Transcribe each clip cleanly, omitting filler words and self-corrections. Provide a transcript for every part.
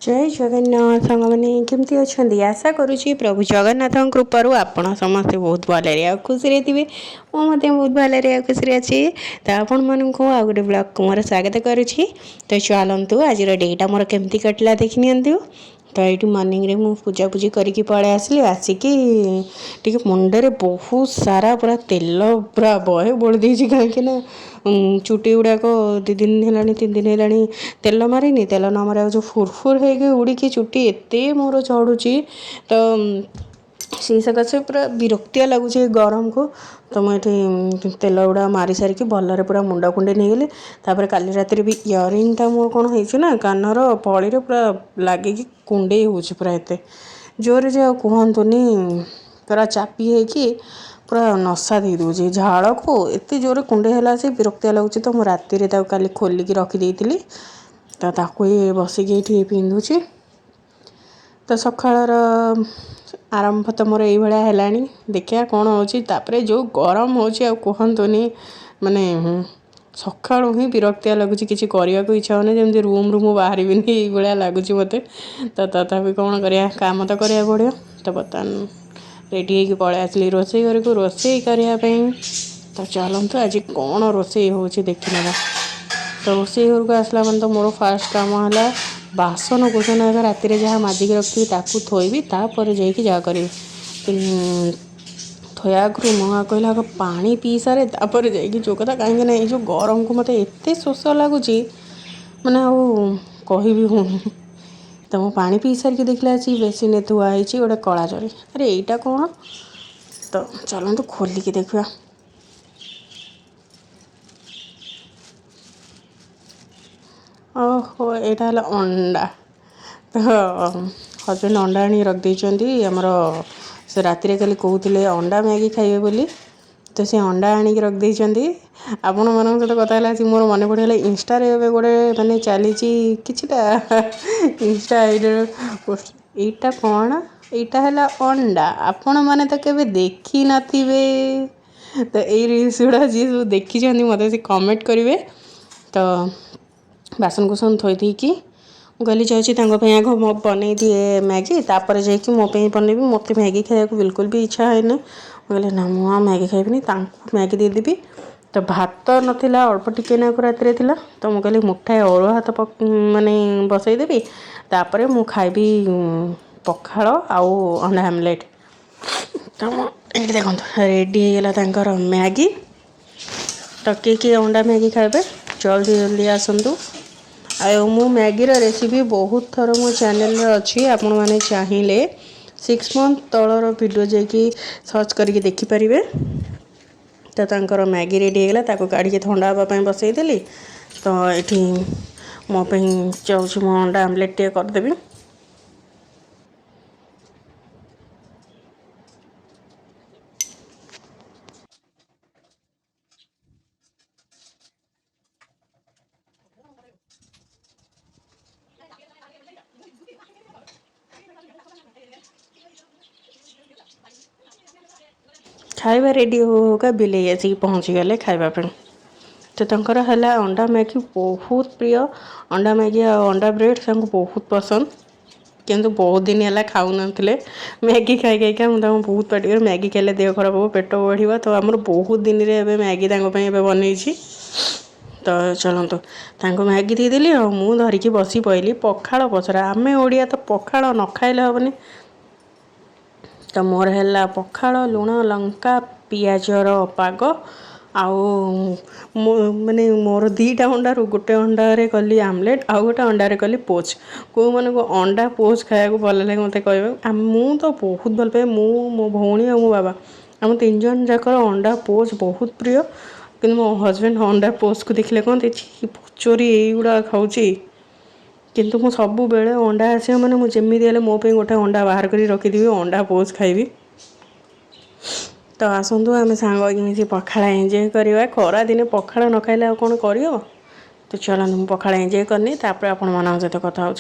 जय जगन्नाथ सांगने केमती अच्छा आशा करुँची प्रभु जगन्नाथ कृपारू आपण समस्ते बहुत भलि खुशी थे बहुत भलि खुशी अच्छी तो आपण मानक आ गए ब्लॉग को मोर स्वागत करुँची। तो चलतु आज डेटा मोर केमती कटला देखी नि तो ये मॉर्निंग रे मु पूजा पूजी करके पलि आसली आसिकी टी मुंडे बहुत सारा पूरा तेल पूरा बहे बोली देती कहीं चुटी गुड़ाक 2 दिन है 3 दिन है तेल मारिनी तेल न मारे जो फुरफुर हो उड़ी चुटी एत मोर चढ़ुची तो से सकाशे पूरा विरक्तिया लगुच गरम को तो मुझे तेल गुड़ा मारी सारिकी भलरे पूरा मुंड कुंडे नहीं गली तापर काली रातिर भी इयरिंगटा मोर कौन होना कानर पड़ी पूरा लगे कुंडे हो पूरा एत जोर जे कहतुनी पूरा चापी है पूरा नशा दे दूसरी झाड़ को एत जोर कुंडे है से विरक्तिया लगुच तो मुझे राति काली खोलिकी रखिदी तो बसिक ये पिंधुची तो सकाळर आरंभ तो मोर ये भाया है देखिया कौन होपर जो गरम हो कहतुनी माने सका ही विरक्तिया लगुच कि इच्छा होनी जमी रूम रु बाहर ये लगुच मत तो तथापि कौन कर काम तो करा पड़ो तो बर्तमान रेडी हो पलि आसली रोसे घर को रोसे करने तो चलतु आज कौन रोसे हो देखी ना तो रोसे घर को आसला मन तो मोर फास्ट काम है बासन कुसन राति जहाँ माजिक रखी ताकू थोबी तापर जा करी थोया आगु मुआ कहला पा पी सारे तापर जो कथा कहीं जो गरम को मत एत शोष लगुच मैंने कह हूँ तो मु पा पी सारिक देखला बेसिन थुआई गोटे कला जरी अरे यहीटा कौन तो चलतु खोलिकी देखा ओहो यहाँ है अंडा तो हजबैंड अंडा आनी रखी आमर से राति कल कहते अंडा मैगी खाइबे बोली तो सी अंडा आणिक रखी आपण मान सहित कथा मोर मन पड़ेगा इंस्टा गोटे मानने चली किटा इंस्टा आईडी पोस्ट यहीटा कौन यहीटा है अंडा आपण मैंने तो केवे देखी नथिबे तो यही रिल्स गुड़ा जी सब देखी मत से कमेंट करेंगे तो बासन कुसन थोई थी कहली जाऊँगी आग बनई दिए मैगी तापर जाकि मोपाई बनैबी मत मैगी खाया बिल्कुल भी इच्छा है कहले ना मुझे मैगी खाइबी मैगी देदेवी तो भात नाला अल्प टिके ना राति थी तो मुझे कहली मुठाए अरुआ भात माने बसईदेवी तापर मु खाइबी पखाड़ आउ अंडा आमलेट तो ये देखो रेडी होगा मैगी तो किए अंडा मैगी खाइबे जल्दी जल्दी आसतु मु मैगीर रेसिपी बहुत थर मो चैनल अच्छी आपण मैंने चाहिए 6 मंथ तलर वीडियो जाकि सर्च करके देखिपारे तो तांकर मैगी रेडी होगा ताको काढ़ी ठंडा हाँपाई बसईदेली तो ये मोपाई चाहूँ मो अंडा आमलेट टे करदेवी खाइबा रेडी होगा बिले आसिक पहुँची गले खाइबापी तो तंकर है अंडा मैगी बहुत प्रिय अंडा मैगी और अंडा ब्रेड से बहुत पसंद किंतु बहुत दिन है खाऊ नथिले मैगी खाई खाई मुझे बहुत पार्टी मैगी खाइले देह खराब हो पेट बढ़िया तो आमर बहुत दिन रे मैगी बनई तो चलतु तांको मैगी देदेली और मुझे धरिकी बसी पड़ी पखाड़ पचरा आम ओडिया तो पखाड़ न खाइले हेनी तो मोर है पखाड़ लुण लंका पियाजर पाग आउ माने मोर 2टा अंडारू गोटे अंडारे कली आमलेट आउ गोटे अंडारे कली पोच को माने को अंडा पोच खाया भल लगे मत कह मु तो बहुत भल पाए मो भौणी और मो बाबा आम 3 जन जाकर अंडा पोच बहुत प्रिय कि मो हजबैंड अंडा पोच को देखले कहते पचोरी युड़ा खाऊँ किंतु मु सब बेले अंडा आस मैंने मुझे मोपाई गोटे अंडा बाहर कर रखिदेवी अंडा पोच खाइबी तो आसतु आम सांग पखाड़ एंजॉय करवा खरा दिन पखाड़ न खाइले कौन कर तो चलते पखाड़ एंजॉय करनी तापर आपण मान सहित कथा हो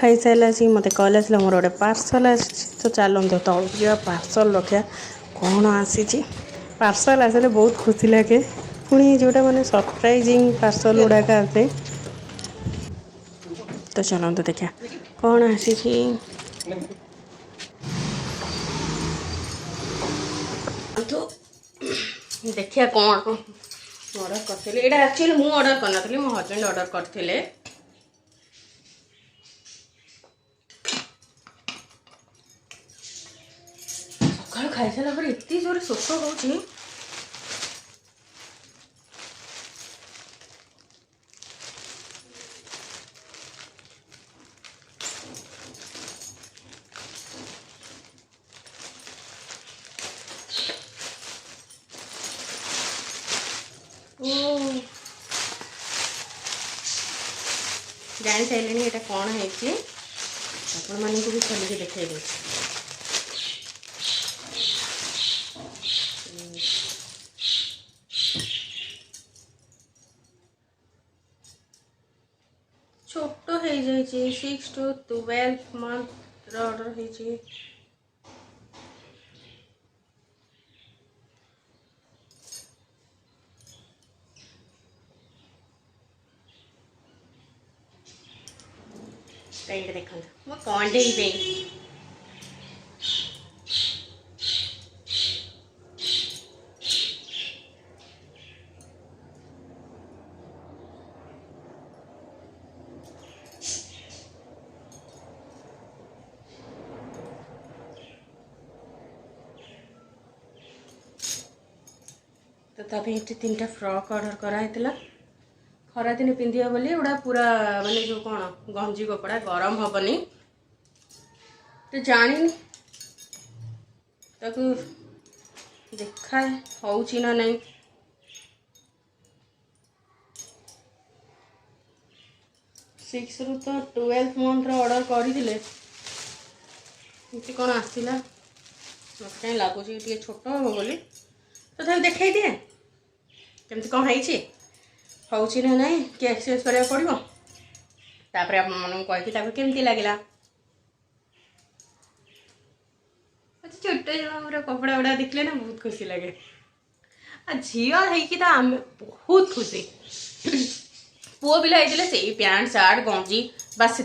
खाई सारा मत कल आसा मोर गोटे पार्सल आ तो चलते तौक जा पार्सल रखा कौन आसी पार्सल आसले बहुत खुशी लगे पुणी जोटा माने सरप्राइजिंग पार्सल गुड़ाक आसे तो चलते देखा कौन आसी तो देखिए कौन ऑर्डर करते यहाँ एक्चुअली मुझे ऑर्डर करनी मो हजबैंड ऑर्डर करते सकाल खाई सारा पर एत जोर शोष हो जानी सारे यहाँ कौन है आपण मानक भी खोलिक देखा दे छोट हो जाए 6 to 12 month ऑर्डर है पेंट देखो मो कौन दे तो तभी 3टा फ्रॉक ऑर्डर कराइला खरा दिन पिंधिया बोली एगुड़ा पूरा माने जो कौन गंजी कपड़ा गरम हेनी तो जानी ताकू देखा होची ना नहीं 6 रू तो 12 month ऑर्डर करते कौन आसला मत कहीं लगुच छोट हम बोली तो देखा दिए केमती कौन है होची ना नहीं कि एक्सपीरियंस करा पड़ो तापर आप कहीकि केमती लगे छोट जो कपड़ा गुड़ा देखले ना बहुत खुशी लगे झी है आम बहुत खुशी पुओ पिला होते से पैंट सार्ट गंजी बास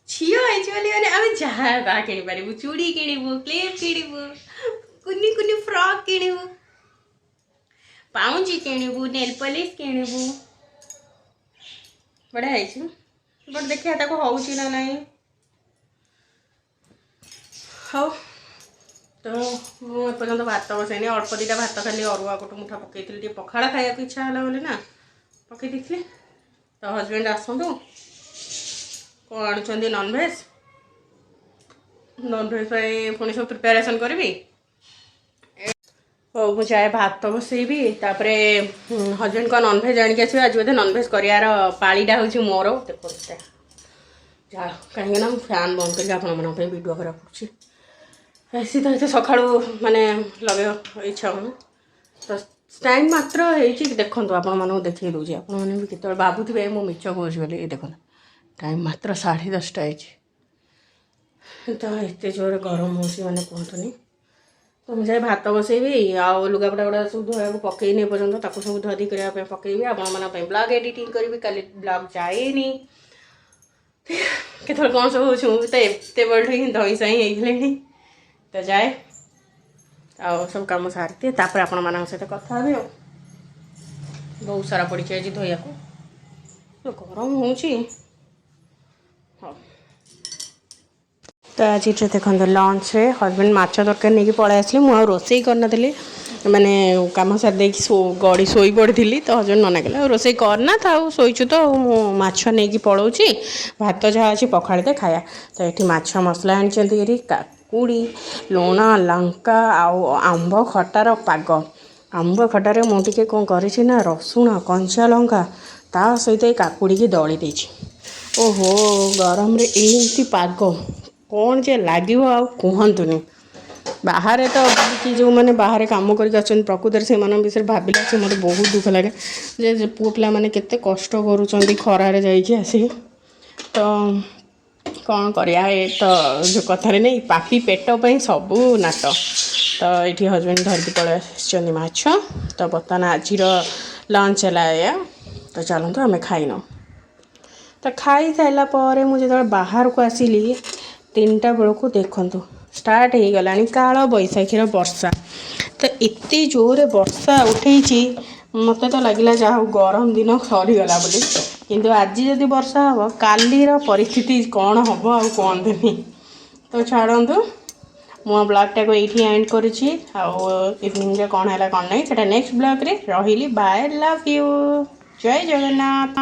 झी है आम जहाँ किपर चूड़ी किणु क्लिप किणु कुनी कुनी फ्रॉक किणु पाउंजी किणु नेल पॉलिश किणु बढ़िया है बट देखिए होची ना नहीं हाँ तो मुझे भात बसैनी अल्प दीटा भात खाली अरुआ गोटे मुठा पकई पखाड़ खाया इच्छा है बोले ना पकई देखिए तो हजबैंड आसतु कौन आणुचंदी नॉनभेज पुणी सब प्रिपेरेसन करी तो मुझे जाए भात बसैबी तापर हजबैंड का नॉनभेज आणिक आसवे आज बोधे नॉनभेज करार पालीटा हूँ मोर देखो जा कहीं ना फैन बंद करके आपण वीडियो करा पड़ी ऐसी तो ये सका माने लगे इच्छा हो तो टाइम मात्र हो देखो आपण देखे दूसरी आपने भी केत भावुवे मु मिछ कौच बोली देखो टाइम मात्र 10:30 तो एत जोर गरम हो मैंने कहतुनी तो मुझे भात बसैबी आउ लुगापटा गुड़ा सब धोया पकईनी पर्यटन ताको सब धुआधी करने पकईबी आपण ब्लॉग एडिटिंग करी काली ब्लॉग जाएनी केत कौन सब हो तो एत बड़ ही धई सही होगले तो जाए आउ सब कम सारी तापर आपण मान सहित कथा हे बहुत सारा पड़ी आज धोया को गरम हो तो आज देखो लंच रे हजबैंड माछ तरकारी नहीं पलि आसली मुझे रोसे करनी मैंने कम सारी देखी गड़ी शोई पड़ी तो हजबैंड मना कला रोसे करना तो शोचु तो माछ नहीं पलाऊँगी भात जहाँ अच्छी पखाड़ते खाया तो ये माछ मसला आनी काकुड़ी लुण लंका आंब खटार पाग आंब खटारे मुझे कौन करी ना रसुण कंचा लंका ता सहित काकुड़ी की दली देछि ओहो गरम रे एमती पाग कौन जे लगे कहतुनि बाहर तो कि जो मैंने बाहर काम कर प्रकृत से विषय भाविला से मतलब बहुत दुख लगे जे पुओ पिला माने केते कष्ट करूछंदी खरारे जाइए आसी तो କ'ଣ କରିବା ଏ ତ ଯେଉଁ କଥାରେ ନେଇ ପାପି ପେଟ ପାଇଁ ସବୁ ନାଟ। ତ ଏଇଠି ହଜବେଣ୍ଡ ଧରିକି ପଳେଇ ଆସିଛନ୍ତି ମାଛ। ତ ବର୍ତ୍ତମାନ ଆଜିର ଲଞ୍ଚ ହେଲା ଏଇଆ। ତ ଚାଲନ୍ତୁ ଆମେ ଖାଇନୁ। ତ ଖାଇସାରିଲା ପରେ ମୁଁ ଯେତେବେଳେ ବାହାରକୁ ଆସିଲି 3ଟା ବେଳକୁ ଦେଖନ୍ତୁ ଷ୍ଟାର୍ଟ ହେଇଗଲାଣି କାଳ ବୈଶାଖୀର ବର୍ଷା। ତ ଏତେ ଜୋରରେ ବର୍ଷା ଉଠେଇଛି ମୋତେ ତ ଲାଗିଲା ଯାହା ହଉ ଗରମ ଦିନ ସରିଗଲା ବୋଲି। କିନ୍ତୁ ଆଜି ଯଦି ବର୍ଷା ହେବ କାଲିର ପରିସ୍ଥିତି କ'ଣ ହେବ ଆଉ କୁହନ୍ତୁନି। ତ ଛାଡ଼ନ୍ତୁ, ମୁଁ ବ୍ଲଗ୍ଟାକୁ ଏଇଠି ଏଣ୍ଡ କରୁଛି। ଆଉ ଇଭିନିଂରେ କ'ଣ ହେଲା କ'ଣ ନାହିଁ ସେଇଟା ନେକ୍ସଟ ବ୍ଲଗ୍ରେ। ରହିଲି, ବାଏ, ଲଭ୍ ୟୁ, ଜୟ ଜଗନ୍ନାଥ।